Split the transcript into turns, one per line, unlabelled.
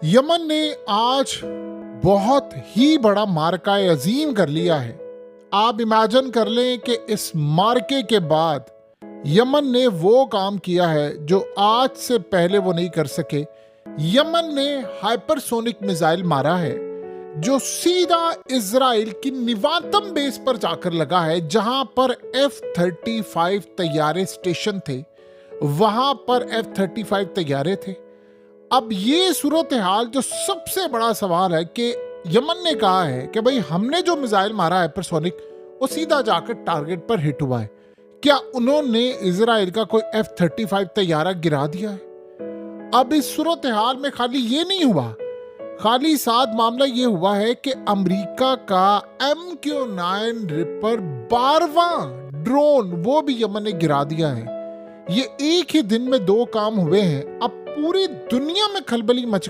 Yemen ने आज बहुत ही बड़ा मार्का अजीम कर लिया है। आप इमेजिन कर लें कि इस मार्के के बाद यमन ने वो काम किया है जो आज से पहले वो नहीं कर सके। यमन ने हाइपरसोनिक मिसाइल मारा है जो सीधा इजराइल की निवातम बेस पर जाकर लगा है, जहां पर F-35 तैयारे स्टेशन थे, वहां पर F-35 तैयारे थे। अब ये सूरत हाल, जो सबसे बड़ा सवाल है कि यमन ने कहा है कि भाई हमने जो मिसाइल मारा है हाइपरसोनिक, वो सीधा जाकर टारगेट पर हिट हुआ है। क्या उन्होंने इजराइल का कोई F-35 तैयारा गिरा दिया है? अब इस सूरत हाल में खाली ये नहीं हुआ, खाली साथ मामला ये हुआ है कि अमेरिका का MQ-9 रिपर 12वां ड्रोन वो भी यमन ने गिरा दिया है। ये एक ही दिन में दो काम हुए हैं। अब पूरी दुनिया में खलबली मच गई।